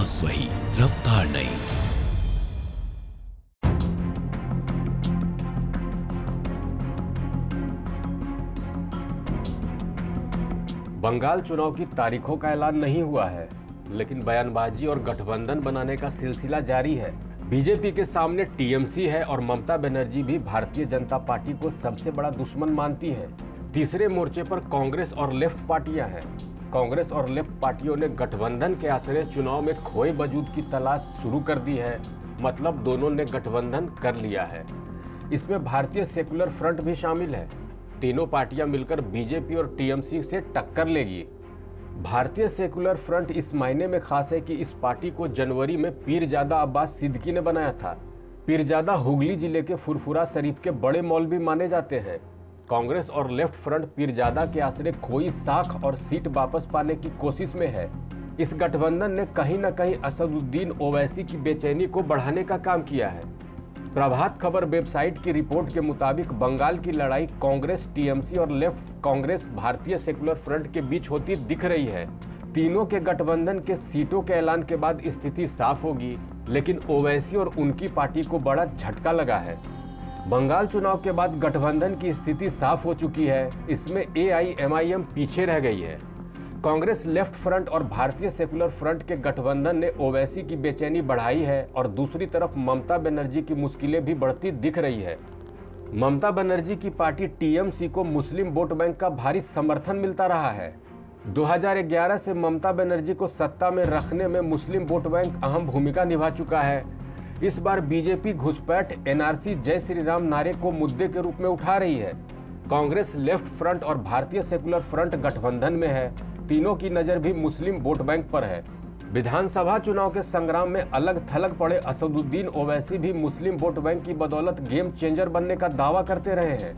विश्वास वही, रफ्तार नहीं। बंगाल चुनाव की तारीखों का ऐलान नहीं हुआ है, लेकिन बयानबाजी और गठबंधन बनाने का सिलसिला जारी है। बीजेपी के सामने टीएमसी है और ममता बनर्जी भी भारतीय जनता पार्टी को सबसे बड़ा दुश्मन मानती है। तीसरे मोर्चे पर कांग्रेस और लेफ्ट पार्टियां हैं। कांग्रेस और लेफ्ट पार्टियों ने गठबंधन के आश्रय चुनाव में खोए वजूद की तलाश शुरू कर दी है, मतलब दोनों ने गठबंधन कर लिया है। इसमें भारतीय सेकुलर फ्रंट भी शामिल है। तीनों पार्टियां मिलकर बीजेपी और टीएमसी से टक्कर लेगी। भारतीय सेकुलर फ्रंट इस मायने में खास है कि इस पार्टी को जनवरी में पीरजादा अब्बास सिद्दीकी ने बनाया था। पीरजादा हुगली जिले के फुरफुरा शरीफ के बड़े मौलवी माने जाते हैं। कांग्रेस और लेफ्ट फ्रंट पीरजादा के आश्रय खोई साख और सीट वापस पाने की कोशिश में है। इस गठबंधन ने कहीं न कहीं असदुद्दीन ओवैसी की बेचैनी को बढ़ाने का काम किया है। प्रभात खबर वेबसाइट की रिपोर्ट के मुताबिक बंगाल की लड़ाई कांग्रेस, टीएमसी और लेफ्ट कांग्रेस भारतीय सेकुलर फ्रंट के बीच होती दिख रही है। तीनों के गठबंधन के सीटों के ऐलान के बाद स्थिति साफ होगी, लेकिन ओवैसी और उनकी पार्टी को बड़ा झटका लगा है। बंगाल चुनाव के बाद गठबंधन की स्थिति साफ हो चुकी है। इसमें एआईएमआईएम पीछे रह गई है। कांग्रेस, लेफ्ट फ्रंट और भारतीय सेकुलर फ्रंट के गठबंधन ने ओवैसी की बेचैनी बढ़ाई है और दूसरी तरफ ममता बनर्जी की मुश्किलें भी बढ़ती दिख रही है। ममता बनर्जी की पार्टी टीएमसी को मुस्लिम वोट बैंक का भारी समर्थन मिलता रहा है। 2011 से ममता बनर्जी को सत्ता में रखने में मुस्लिम वोट बैंक अहम भूमिका निभा चुका है। इस बार बीजेपी घुसपैठ, एनआरसी, जय श्री राम नारे को मुद्दे के रूप में उठा रही है। कांग्रेस, लेफ्ट फ्रंट और भारतीय सेकुलर फ्रंट गठबंधन में है। तीनों की नजर भी मुस्लिम वोट बैंक पर है। विधानसभा चुनाव के संग्राम में अलग थलग पड़े असदुद्दीन ओवैसी भी मुस्लिम वोट बैंक की बदौलत गेम चेंजर बनने का दावा करते रहे हैं।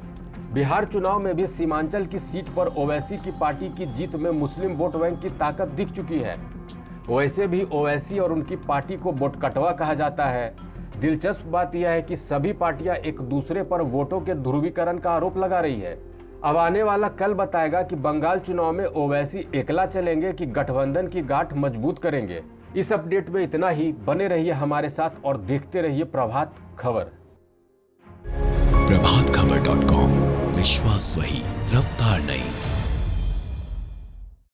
बिहार चुनाव में भी सीमांचल की सीट पर ओवैसी की पार्टी की जीत में मुस्लिम वोट बैंक की ताकत दिख चुकी है। वैसे भी ओवैसी और उनकी पार्टी को वोट कटवा कहा जाता है। दिलचस्प बात यह है कि सभी पार्टियां एक दूसरे पर वोटों के ध्रुवीकरण का आरोप लगा रही है। अब आने वाला कल बताएगा कि बंगाल चुनाव में ओवैसी एकला चलेंगे कि गठबंधन की गांठ मजबूत करेंगे। इस अपडेट में इतना ही। बने रहिए हमारे साथ और देखते रहिए प्रभात खबर। प्रभातखबर.com, विश्वास वही, रफ्तार नहीं।